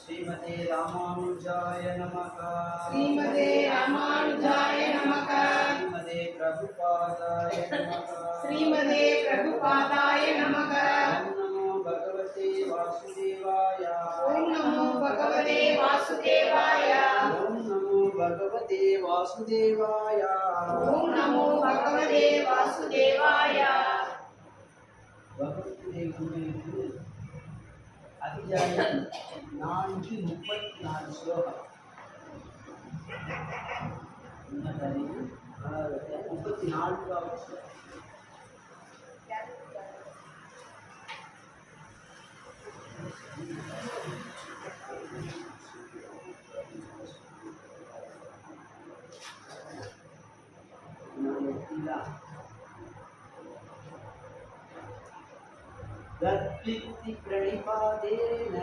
श्रीमते रामानुजाय नमः। श्रीमते रामानुजाय नमः। श्रीमते प्रभुपादाय नमः। श्रीमते प्रभुपादाय नमः। ओम नमो भगवते वासुदेवाय। ओम नमो भगवते वासुदेवाय। ओम नमो भगवते वासुदेवाय। ओम नमो भगवते वासुदेवाय। भगवद्गीதை अध्याயம் 4:34 श्लोकम 34 तद्विद्धि प्रणिपातेन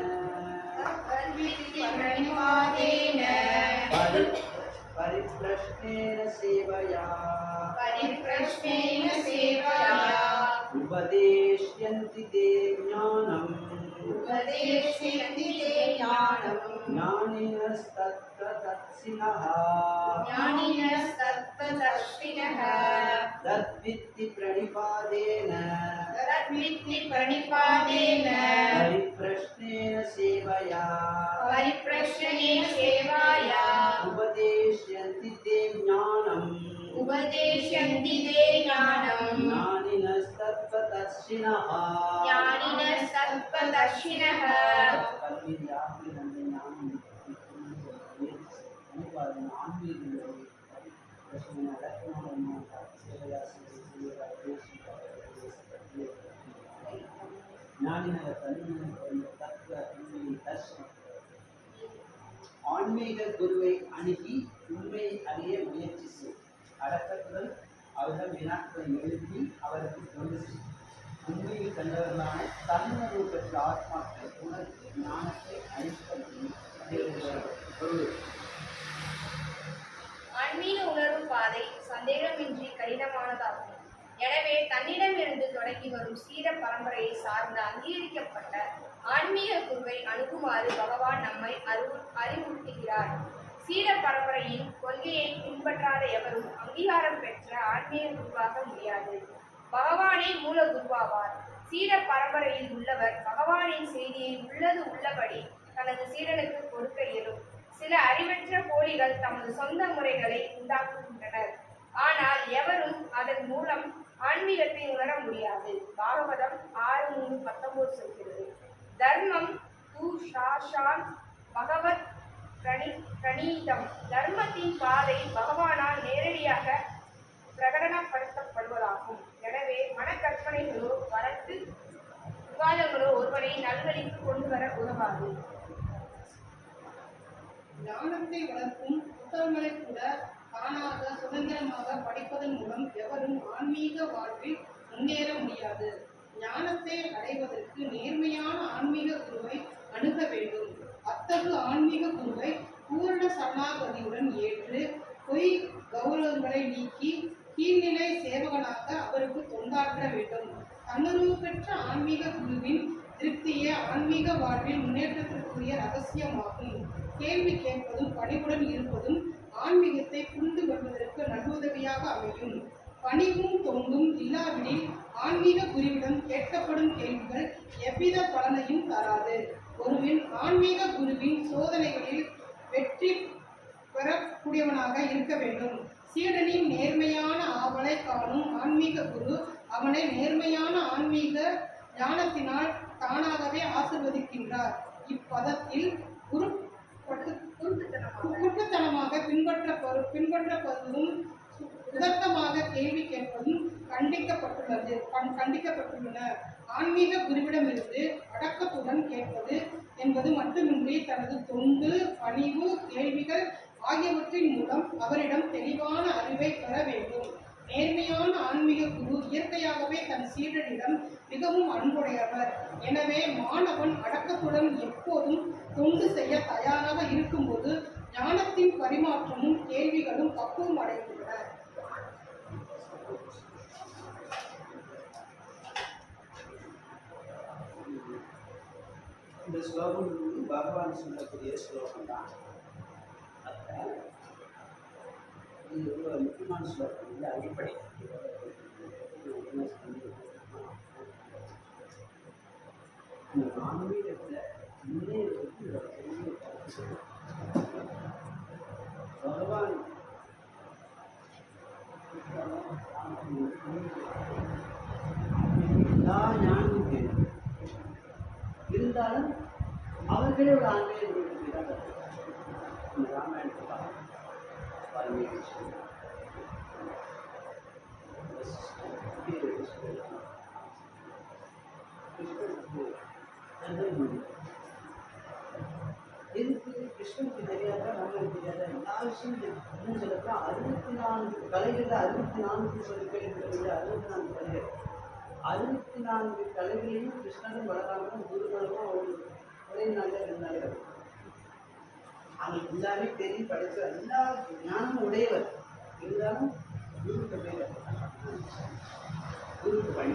परिप्रश्नेन सेवया उपदेश्यन्ति ते ज्ञानम् ज्ञानिनस्तत्त्वदर्शिनः तद्विद्धि प्रणिपातेन परिप्रश्नेन सेवया उपदेश्यन्ति ते ज्ञानम् ज्ञानिनस्तत्त्वदर्शिनः ஆன்மீக குருவை அணுகி உண்மையை அறிய முயற்சி செய். அடக்கத்துடன் அவரிடம் வினாக்களை எழுப்பி அவருக்கு தொண்டு செய். உண்மையை கண்டவர்களான தன்னுணர்வு பெற்ற ஆத்மாக்கள் உனக்கு ஞானத்தை அளிக்க முடியும். ஆன்மீக உணர்வு பாதை சந்தேகமின்றி கடினமானதாகும். எனவே தன்னிடமிருந்து தொடங்கி வரும் சீர பரம்பரையை சார்ந்த அங்கீகரிக்கப்பட்ட ஆன்மீக குருவை அணுகுமாறு பகவான் நம்மை அறிவுறுத்துகிறார். சீர பரம்பரையின் கொள்கையை பின்பற்றாத எவரும் அங்கீகாரம் பெற்ற ஆன்மீக குருவாக முடியாது. பகவானே மூல குருவாவார். சீர பரம்பரையில் உள்ளவர் பகவானின் செய்தியை உள்ளது உள்ளபடி தனது சீடனுக்கு கொடுக்க இயலும். சில அறிவற்ற போலிகள் தமது சொந்த முறைகளை உண்டாக்குகின்றனர். ஆனால் எவரும் அதன் மூலம் ஆன்மீகத்தை உணர முடியாது. பாகவதம் 6:19 சொல்கிறது. தர்மம் து சாஷான் பகவத் பிரணீதம். தர்மத்தின் பாதை பகவானால் நேரடியாக பிரகடனப்படுத்தப்படுவதாகும். எனவே மனக்கற்பனைகளோ வரட்டு விவாதங்களோ ஒருவரை நல்வழிக்கு கொண்டு வர உதவாது. ஞானத்தை வளர்க்கும் புத்தகங்களை கூட தானாக சுதந்திரமாக படிப்பதன் மூலம் எவரும் ஆன்மீக வாழ்வில் முன்னேற முடியாது. ஞானத்தை அடைவதற்கு நேர்மையான ஆன்மீக குருவை அணுக வேண்டும். அத்தகு ஆன்மீக குருவை பூரண சரணாகதியுடன் ஏற்று பொய் கௌரவங்களை நீக்கி கீழ்நிலை சேவகனாக அவருக்கு தொண்டாற்ற வேண்டும். தன்னுணர்வு பெற்ற ஆன்மீக குருவின் திருப்தியே ஆன்மீக வாழ்வில் முன்னேற்றத்திற்குரிய ரகசியமாகும். கேள்வி கேட்பதும் பணிவுடன் இருப்பதும் ஆன்மீகத்தை புரிந்து கொள்வதற்கு நன்முதவியாக அமையும். பணிவும் தொண்டும் இல்லாவிடில் ஆன்மீக குருவிடம் கேட்கப்படும் கேள்விகள் எவ்வித பலனையும் தராது. ஒருவன் ஆன்மீக குருவின் சோதனைகளில் வெற்றி பெறக்கூடியவனாக இருக்க வேண்டும். சீடனின் நேர்மையான ஆவலை காணும் ஆன்மீக குரு அவனை நேர்மையான ஆன்மீக ஞானத்தினால் தானாகவே ஆசிர்வதிக்கின்றார். இப்பதத்தில் குருட்டுத்தனமாக பின்பற்றப்படுவதும் உதர்த்தமாக கேள்வி கேட்பதும் கண்டிக்கப்பட்டுள்ளன. ஆன்மீக குருவிடமிருந்து அடக்கத்துடன் கேட்பது என்பது மட்டுமின்றி தனது தொண்டு, பணிவு, கேள்விகள் ஆகியவற்றின் மூலம் அவரிடம் தெளிவான அறிவை பெற வேண்டும். நேர்மையான ஆன்மீக குரு இயற்கையாகவே தன் சீடனிடம் மிகவும் அன்புடையவர். எனவே மாணவன் அடக்கத்துடன் எப்போதும் தொண்டு செய்ய தயாராக இருக்கும்போது ஞானத்தின் பரிமாற்றமும் கேள்விகளும் பக்குவம் அடைகின்றன. இந்த ஸ்லோகம் வந்து பகவான் சொல்லக்கூடிய ஸ்லோகம் தான். அப்ப இது ரொம்ப முக்கியமான ஸ்லோகம். இந்த அடிப்படை இந்த ஆன்மீகத்தில் முன்னேறதுக்கு ஒரு பெரிய கருத்து. பகவான் எல்லா ஞானமும் தெரியும். இருந்தாலும் அவர்களே ஒரு ஆன்மீக குருவிற்கு இந்த ராமாயணத்தை பார்க்கணும். வால்மீகி எதுக்கு கிருஷ்ணனுக்கு தெரியாத நம்மளுக்கு தெரியாத எல்லா விஷயம் இன்னும் சொல்லப்போ 64 கலைகளில் 64 சொல்லி கேள்விப்பட்டது. 64 கலைகள் 64 கலைகளையும் கிருஷ்ணனும் பலராமனும் குருகளும் ஒரே நாளில் 2 நாள் வரும். அவங்களுக்கு எல்லாமே தெரியும், படித்த எல்லா ஞானமும் உடையவர். இருந்தாலும் குருக்கு பேர் குருக்கு பணி.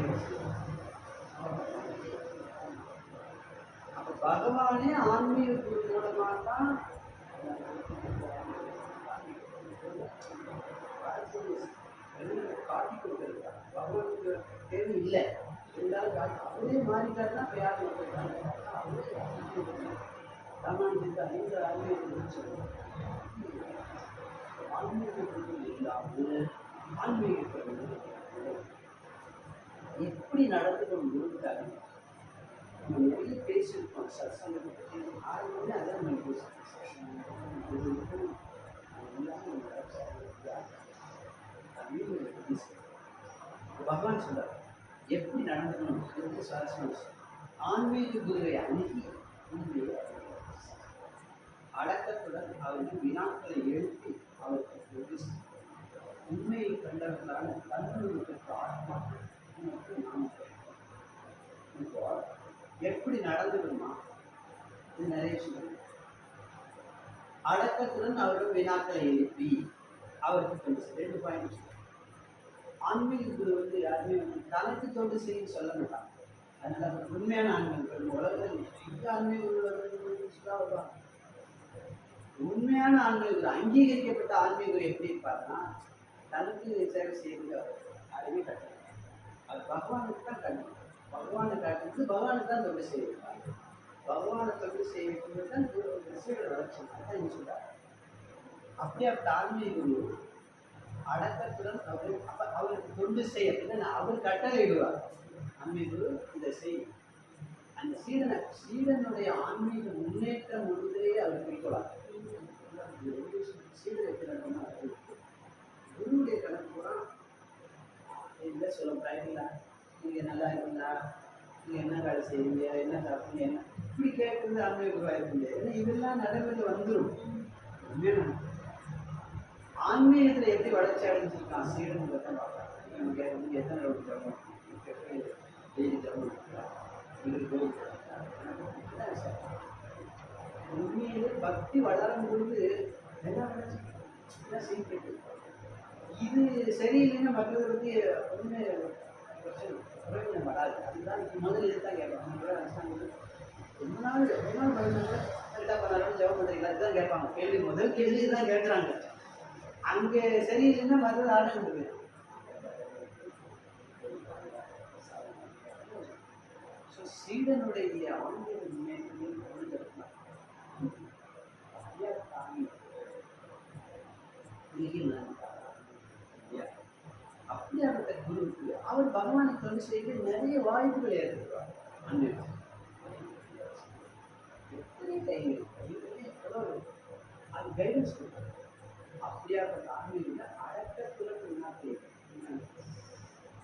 அப்போ பகவானே ஆன்மீக குரு மூலமாக தான் காட்டி கொடுத்துருக்காங்க. பகவானுக்கு தேவை இல்லை, இருந்தாலும் அவரே மாறிட்டாருன்னா இப்போ யார் கொடுத்துருக்காங்க. ராமானுஜருக்கு 5 ஆன்மீக குரு சொல்லுவாங்க. ஆன்மீக குரு இல்லாமல் ஆன்மீக எப்படி நடந்து கொண்டு இருக்காங்க. நம்ம நிறைய பேசியிருக்கோம் சத்சங்கத்தை பற்றி. ஆரம்பமே அதான் நம்ம பேசுகிறோம். பகவான் சொல்றார் எப்படி நடந்துக்கணும். எப்படி சாசனம் ஆன்மீக குருவை அணுகி அடக்கத்துடன் அவருக்கு வினாக்களை எழுப்பி அவருக்கு உண்மையை கண்டவர்களான தன்னுடைய ஆத்மா எப்படி நடந்துக்கணுமா இது நிறைய சொல்லுங்க. அடக்கத்துடன் அவர்கள் வினாக்களை எழுப்பி அவருக்கு கொஞ்சம் 2 பாயிண்ட். ஆன்மீக குரு வந்து யாருமே வந்து தனக்கு தொண்டு செய்யும் சொல்ல மாட்டாங்க. அதனால உண்மையான ஆன்மீக உலகத்தில் ஆன்மீக வருவாங்க. உண்மையான ஆன்மீக அங்கீகரிக்கப்பட்ட ஆன்மீக எப்படி இருப்பாருன்னா தனக்கு சேவை செய்யறது யாருமே கட்டணும். அது பகவானுக்கு தான் கட்டணும். பகவானை காட்டுறது பகவானுக்கு தான் தொண்டு செய்வாங்க. பகவானை தொண்டு செய்வது தான் சீடர் வளர்ச்சி தான் சொல்றாரு. அப்படியாப்பட்ட ஆன்மீக குரு அடக்கத்துடன் அவருக்கு தொண்டு செய்ய அப்படின்னா அவர் கட்டளையிடுவார். ஆன்மீக குரு இதை செய். அந்த சீடனுடைய ஆன்மீக முன்னேற்றம் முழுதே அவர் குறிக்கொள்ளார். சீடரை கிடக்குமா குருவுடைய கணக்கு கூட இல்லை சொல்ல பயனில்லை. நீங்கள் நல்லா இருக்கீங்களா, நீங்கள் என்ன வேலை செய்வீங்க, என்ன சாப்பிட்டீங்க, என்ன இப்படி கேட்குறது ஆன்மீக குருவாக இருக்குங்க. ஏன்னா இதெல்லாம் நடைமுறையில் வந்துடும். ஆன்மீகத்தில் எப்படி வளர்ச்சி அடைஞ்சிருக்கான் சீடனுக்கு தான் பார்க்கலாம். நமக்கு வந்து எத்தனை ரோடு தரணும், டெய்லி தரணும், கோயில் உண்மையிலே பக்தி வளரும் பொழுது என்ன சீக்கிரம் இது சரியில்லைன்னா மற்றதை பற்றி ஒன்றுமே பிரயோஜனம் வராது. அதுதான் முதல்ல இதுதான் கேட்பாங்க. ரொம்ப நாள் பயணம் கரெக்டாக பண்ணாலும் ஜெபம் பண்ணுறீங்களா இதுதான் கேட்பாங்க. கேள்வி முதல் கேள்வி தான் கேட்குறாங்க. அங்கே சரியில்லைன்னா மற்றது ஆடுறது. ஸோ சீடனுடைய ஆன்மீக முன்னேற்றத்தில் அப்படியாப்பட்ட குருவுக்கு அவர் பகவானை தொண்டு செய்து நிறைய வாய்ப்புகள் ஏற்படுவார். அது கைடன்ஸ் கொடுப்பார். அப்படியாப்பட்ட ஆன்மீக அடக்கத்துடன்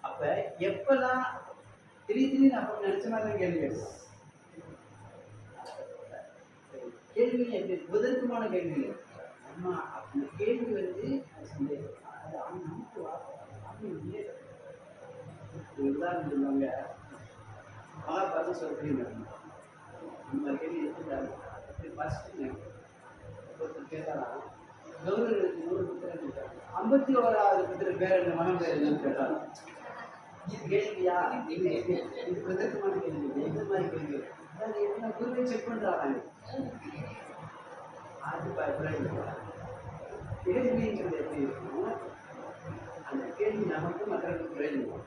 அப்ப எப்பெல்லாம் திடீர்னு அப்ப நினைச்ச மாதிரி கேள்வி கேட்போம். கேள்வி எப்படி முதற்குமான கேள்வி அம்மா அந்த கேள்வி வந்து சந்தேகம். அது நமக்கு உதாரணம் சொல்லுவாங்க. மகாபாரதம் சொல்றீங்க இந்த கேள்வி எடுத்துட்டாரு. ஒருத்தர் கேட்டாலும் கௌரவர்களுக்கு 100 புத்திரன் 51வது புத்திரன் பேர் என்ன மனம் பேர் என்னன்னு கேட்டாலும் இது கேள்வியா இது பிரதர்க்கமான கேள்வி எந்த மாதிரி கேள்வி அதாவது என்ன குருவை செக் பண்றாங்க அது பயப்பட கேள்விங்கிறது எப்படி இருக்குன்னா அந்த கேள்வி நமக்கு மற்றவர்களுக்கு பிரயோஜனம்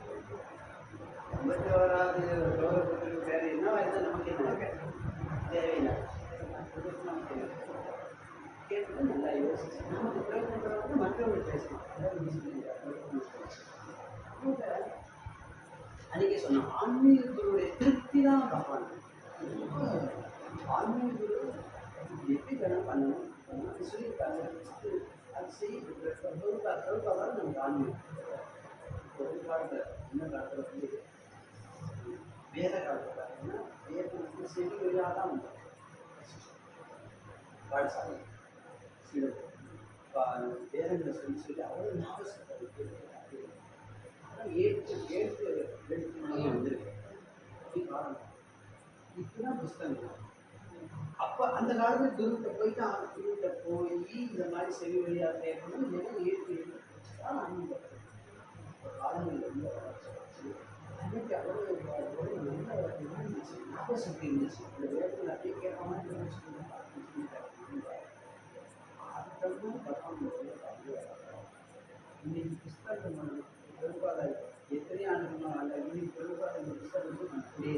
51வது கௌரவத்துக்கு வேறு என்ன இருந்தால் நமக்கு என்ன தேவையில்லை கேட்டு நல்லா யோசிச்சு நமக்கு பிரயோஜனப்படுறது மற்றவர்கள் பேசலாம் அன்றைக்கே சொன்னோம் ஆன்மீக குருவுடைய திருப்தி தான் பார்ப்பாங்க ஆன்மீக குரு எப்படி வேணும் பண்ணணும் அது சொல்லியிருக்காங்க அது செய்ய பொறுப்பாக நமக்கு ஆன்மீகம் ஒரு காலத்தில் என்ன காலத்தில் வந்து வேத காலத்தில் பார்த்தீங்கன்னா வேதம் செடி வழியாக தான் வந்தோம் பாடசாலை வேதங்களை சொல்லி அவ்வளோ ஞாபகத்தை ஏற்று எழுத்து வந்திருக்கு இப்பதான் புஸ்தகம் அப்போ அந்த காலத்தில் குருக்கிட்ட போயிட்டு குருக்கிட்ட போய் இந்த மாதிரி செவி வழியாக கேட்கணும் இல்லைன்னா ஏற்று தான் ஆன்மீகம் காலங்கள் ரொம்ப அன்னைக்கு அவ்வளோ நல்ல இருந்துச்சு ஞாபகசக்தி இருந்துச்சு இந்த வேதத்தில் அப்படியே கேட்க மாதிரி இன்னைக்கு புஸ்தகம் பெரும்பாலும் எத்தனை ஆண்டுகளும் அல்ல இன்னைக்கு பெரும்பாலும் இந்த புஸ்தகம் அப்படியே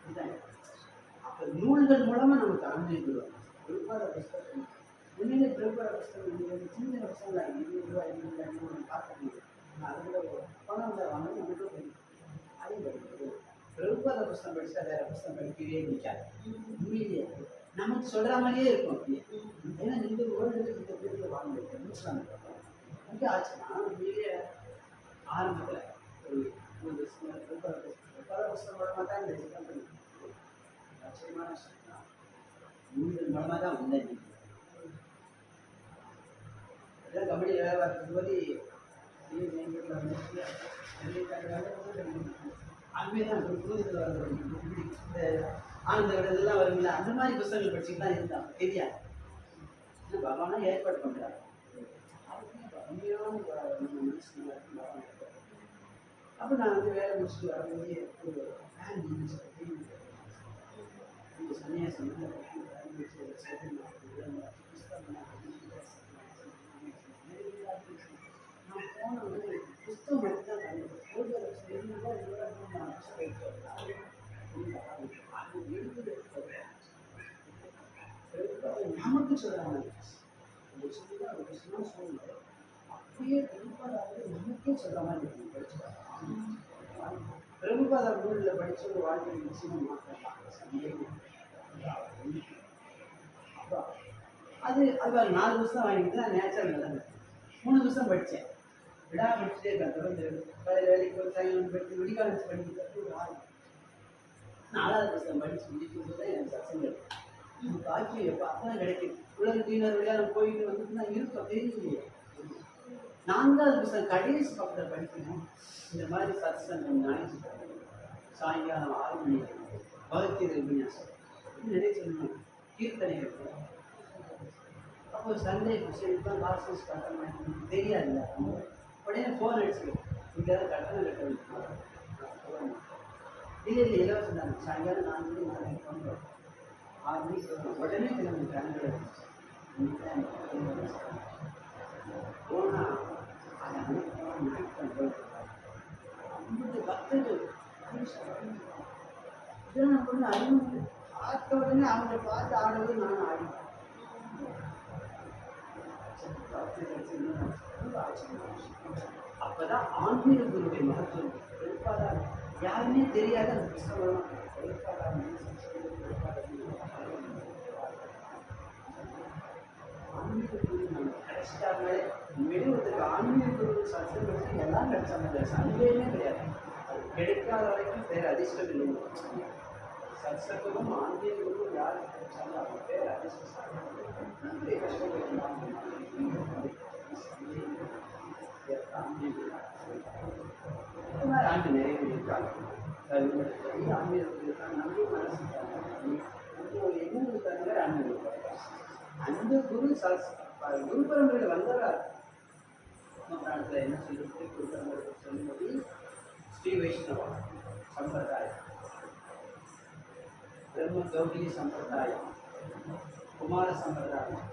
இதுதான் அப்போ நூல்கள் மூலமாக நமக்கு ஆன்மீகம் பெரும்பால புஸ்தகம் உண்மையிலே பெரும்பால புஸ்தகம் சின்ன புஸ்தகம் 20 ரூபாய் பார்த்துருக்கீங்க நான் அதில் பணம் வாங்க நமக்கு தெரியும் அதையும் படிக்கிறது பெரும்பால புஸ்தகம் படித்தா வேற புஸ்தகம் படிக்கவே நிற்காது உண்மையிலேயே நமக்கு சொல்கிற மாதிரியே இருக்கும் அப்படியே ஏன்னா இந்த வேர்ல்டு இந்த பேருக்கு வாங்கிட்டு முடிச்சாங்க ரொம்ப ஆச்சுன்னா உண்மையிலேயே ஆரம்பத்தில் ஒரு 3 வருஷம் பல புஸ்தகம் மூலமாக தான் இந்த கம்பெனி ஆச்சரியமான விஷயம் தான் நூல்கள் மூலமாக தான் வந்தேன் அதான் கம்பெனி வேலை பார்க்கும் போது அங்கே தான் புரிதல் இந்த ஆனந்த விடலாம் வருங்களா அந்த மாதிரி புத்தகங்கள் படிச்சுட்டு தான் இருந்தான் தெரியாது பகவானா ஏற்பாடு பண்ணுறாரு அப்போ நான் வந்து வேலை முடிச்சுட்டு வரும்போது ஒரு ஃபேன் இந்த சன்னியாசம் நான் போன வந்து புத்தகம் மட்டும் நமக்கு சொல்றாங்க அப்படியே பிரபுபாதாவது நமக்கே சொல்ற மாதிரி இருக்கு படிச்சு பிரபுபாதா நூலில் படிச்சு ஒரு வாழ்க்கை நிச்சயமா மாற்றலாம் அது அது 4 வருஷம் வாங்கிட்டு நான் நேச்சுரல் நடந்தேன் 3 வருஷம் படித்தேன் விடா படிச்சுட்டே இருக்கேன் தொடர்ந்து வேலைக்கு ஒரு சாயங்காலம் படித்து விடிகாலம் படிக்கிறது ஒரு 4வது வருஷம் படித்து முடிக்கும் போது தான் எனக்கு சசங்கள் பாக்கி எப்போ அப்பதான் கிடைக்கும் உலக தீனர் வழியாக நம்ம போயிட்டு வந்துட்டுனா இருக்கும் தெரியலையே 4வது வருஷம் கடைசி பக்கத்தில் படிக்கணும் இந்த மாதிரி சத்சங்கம் ஞாயிற்று சாயங்காலம் 6 மணிக்கு பகவத்கீதை உபன்யாசம் நினைச்சிருந்தோம் கீர்த்தனை இருக்கும் அப்போ சண்டே தான் லாஸ்ட் கட்டணம் தெரியாதுல்ல உடனே ஃபோன் அடிச்சுக்கணும் இங்கே தான் கட்டணம் கட்டணும் இல்லை இலவசம் தானே சாயங்காலம் 4 மணிக்கு ஃபோன் வரும் 6 மணிக்கு வரும் உடனே கிளம்பி கணக்கு போனால் அதை அனுப்பி பக்தர்கள் இதெல்லாம் கொண்டு அறிவு பார்த்த உடனே அவங்களை பார்த்து ஆடுவது நான் ஆடினேன் அப்பதான் ஆன்மீக குருவுடைய மகத்துவம் வெளிப்பாடாக யாருமே தெரியாத அந்த புத்தகம் ஆன்மீக குரு நம்ம கிடைச்சிட்டாங்களே மெழுவதுக்கு ஆன்மீக குரு சத்சங்கத்துக்கு எல்லாம் கிடைச்சாங்க சந்தேகமே கிடையாது அது கிடைக்காத வரைக்கும் பேர் அதிர்ஷ்டம் இல்லை சத்சங்கமும் ஆன்மீக குரு யாருக்கு கிடைச்சாலும் அவங்க பேர் அதிர்ஷ்டம் ஆண்டு நிறைவேறியிருக்காங்க நம்பி மனசு எண்ணூறு ஆண்டு அந்த குரு குரு பரம்பரையில் வந்தவரார் என்ன சொல்லிட்டு குரு பரம்பரை சொல்லும்போது வைஷ்ணவ சம்பிரதாயம், பிரம்ம கௌடிய சம்பிரதாயம், குமார சம்பிரதாயம்,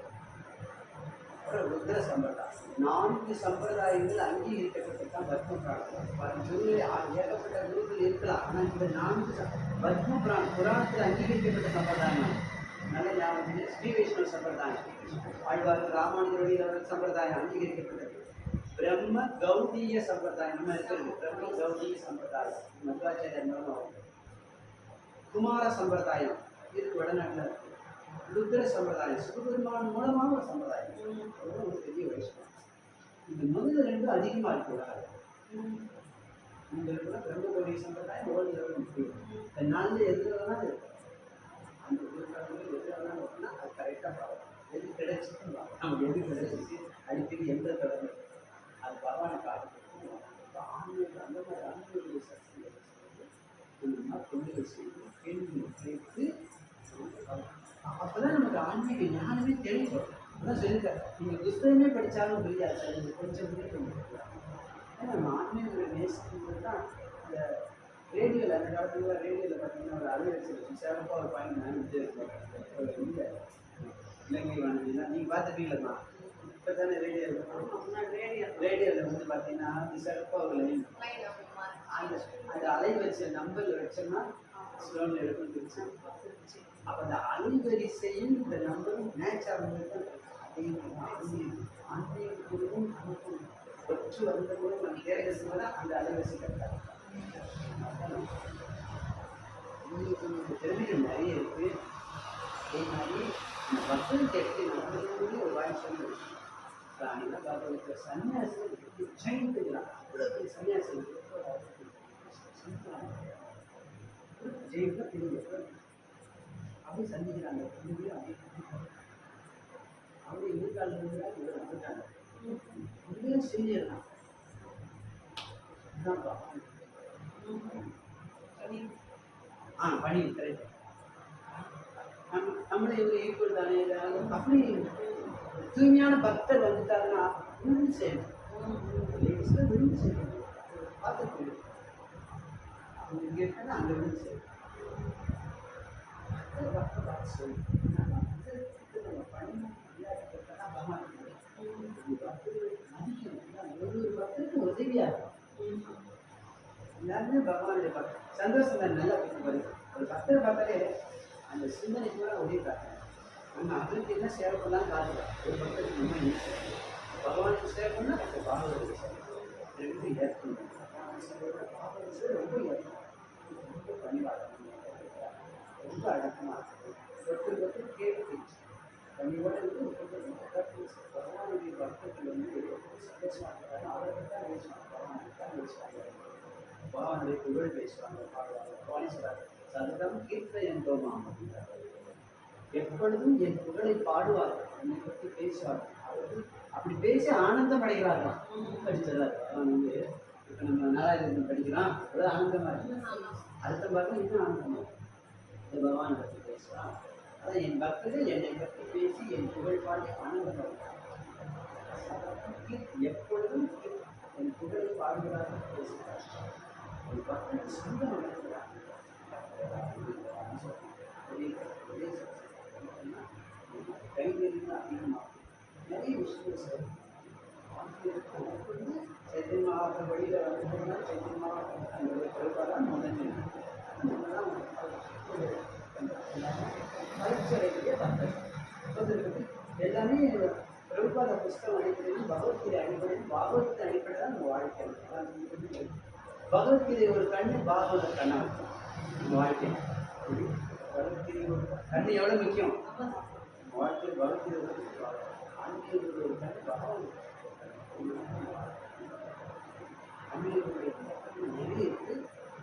அப்புறம் ருத்ர சம்பிரதாயம். 4 சம்பிரதாயங்கள் அங்கீகரிக்கப்பட்டதான் பத்ம புராணம். ஏகப்பட்ட குருக்கள் இருக்கலாம், ஆனால் இந்த 4 பத்ம புராணத்தில் அங்கீகரிக்கப்பட்ட சம்பிரதாயம் நல்ல ஞாபகம். ஸ்ரீ வைஷ்ணவ சம்பிரதாயம், ஆழ்வார் ராமானுஜருடைய சம்பிரதாயம் அங்கீகரிக்கப்பட்டது. பிரம்ம கௌடிய சம்பிரதாயம் நம்ம இருக்கிறது, பிரம்ம கௌடிய சம்பிரதாயம் மத்வாச்சாரியர் மூலம். குமார சம்பிரதாயம் இதுக்கு வடநாட்டில் இருக்கு. ருத்ர சம்பிரதாயம் சிவபெருமான் மூலமாக ஒரு சம்பிரதாயம், ஒரு பெரிய வைஷ்ணவம். இது முதல்ல 2 அதிகமாக இருக்கக்கூடாது. உங்களுக்கு பிரம்ம கௌடிய சம்பிரதாயம் ஓடுறது முக்கியம். இந்த 4 எதுனா அந்த எதுனா அது கரெக்டாக பார்க்கணும். எது கிடைச்சிட்டு நமக்கு எது கிடைச்சிச்சு அடிக்கடி எந்த தொடர்பு அது பகவானை காட்டுறது. ஆன்மீக அந்த மாதிரி ஆன்மீக சக்தியை கொண்டு செய்து கேள்வி கேட்டு அப்போதான் நமக்கு ஆன்மீக ஞானமே தெளிவும். அதான் சொல்லியிருக்காரு, நீங்கள் புத்தகமே படித்தாலும் புரியாது சார், நீங்கள் கொஞ்சம் புரிய முடியாது. ஏன்னா நம்ம ஆன்மீக நேசிக்கிறது தான். இந்த ரேடியோவில் அந்த காலத்தில் ரேடியோவில் பார்த்தீங்கன்னா ஒரு அலைவரிசை சிறப்பாக ஒரு பாயிண்ட் இல்லை இலங்கை வானொலிலாம் நீங்கள் பார்த்துப்பீங்களா? இப்போ தானே ரேடியோவில் வந்து பார்த்தீங்கன்னா சிறப்பாக ஒரு லைன் அந்த அலைவரிசை நம்பரில் வச்சோம்னா ஸ்லோனில் எடுக்கணும் தெரிஞ்சு. அப்போ அந்த அலைவரிசையும் இந்த நம்பரும் மேட்ச் ஆகும்போது ஆன்மீகத்துக்கும் நமக்கும் ஒற்று வந்த கூட நம்ம தேர்தல் தான் அந்த அலைவரிசை கட்டாங்க. உங்களுக்கு திறமைகள் நிறைய இருக்குது. அதே மாதிரி இந்த பக்தன் கேட்டு நம்மளுடைய ஒரு வாய்ப்பு சொல்லி அன்னைக்கு பார்க்க சன்னியாசிகள் ஜெயித்துக்கிறான். அவ்வளோ பெரிய சன்னியாசிகள் ஜெயிக்க திரும்பி அப்படி சந்திக்கிறாங்க. அப்படி எதிர்காலம் வந்துட்டாங்க. இங்கேயும் செஞ்சிடலாம். பணி கரெக்ட். நம்மளே ஒரு ஈக்குவல் தானே. அப்படி தூய்மையான பக்தர் வந்துட்டாருன்னா விரும்பி செய்யணும். விரும்பி செய்யணும். பார்த்துட்டு அவங்க இங்கே இருக்காங்க, அங்கே விரும்பி செய்யணும். உதவியா இருக்கும். எல்லாருமே பகவானுடைய பக்தர். சந்தோஷம் தான். நல்லா பேசுவாரு. ஒரு பக்தரை பார்த்தாலே அந்த சிந்தனை கூட உதவி பார்க்கணும். நம்ம அவருக்கு என்ன சேவை பண்ணலாம் காட்டுறோம். ஒரு பக்தருக்கு நம்ம பகவானுக்கு சேவை பண்ணால் அந்த பாகவதற்கு சேவை ரெண்டு ஏற்கணும். ரொம்ப ஏற்கணும். ரொம்ப பணிவாக ரொம்ப அடக்கமாக ஒருத்தருக்கு கேட்டு பணியோடு பகவானுடைய பக்தர்கள் வந்து சந்தோஷமாக இருக்கிறாங்க. அவருக்கு தான் பேசுவாங்க, பகவானுக்கு தான் பேசுவாங்க, பகவானுடைய புகழ் பேசுவாங்க, பாடுவாங்க. பகவானே சொல்றாரு, சதம் கீர்த்த என்போமா அப்படின்றார். எப்பொழுதும் என் புகழை பாடுவார்கள், என்னை பற்றி பேசுவார்கள். அவர்கள் அப்படி பேசி ஆனந்தம் அடைகிறார்களாம் அப்படி சொல்றாரு. பகவான் வந்து இப்போ நம்ம நாலாயிரம் படிக்கலாம், அவ்வளோ ஆனந்தமாக இருக்கு. அடுத்த பாருங்க இன்னும் ஆனந்தமாக இந்த பகவானை பற்றி பேசுகிறான். அதான் என் பக்தர்கள் என்னை பற்றி பேசி என் புகழ் பாடி ஆனந்தமாக எப்பொழுதும் என் புகழை பாடுகிறார்கள், பேசுகிறார்கள். ஒரு பக்தர்கள் சொந்தம் நடக்கிறார். கைதறிந்து அதிகமாகும் நிறைய விஷயங்கள் சைத்தன்யமாக வழியில் வந்து சைத்தன்யமாக அந்த குறைபாடாக முதன்மை பயிற்சியடைய பக்தர்கள் எல்லாமே பிரபுபாத புஸ்தகம் அடிப்படையில் பகவத்கீதை அடிப்படையில் பாகவதத்தை அடிப்படை தான் நம்ம வாழ்க்கை. பகவத்கீதை ஒரு கண்ணு, பாகவத கண்ணா இருக்கும் நம்ம வாழ்க்கை. பகவத்கீதை ஒரு கண்ணு எவ்வளோ முக்கியம் வாழ்க்கையில். பகவத்கீதை ஆன்மீகத்தில் ஒரு கண்ணு பகவான். ஆன்மீகத்துடைய நிறைய இருக்குது.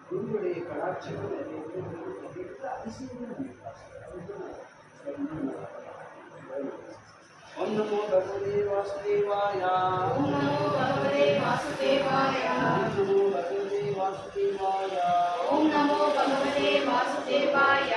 குருவுடைய கலாச்சாரம் நிறைய இருக்குது. அதிசயங்கள் ஓம் நமோ பகவதே வாசுதேவாய. ஓம் நமோ பகவதே வாசுதேவாய. ஓம் நமோ பகவதே வாசுதேவாய. ஓம் நமோ பகவதே வாசுதேவாய.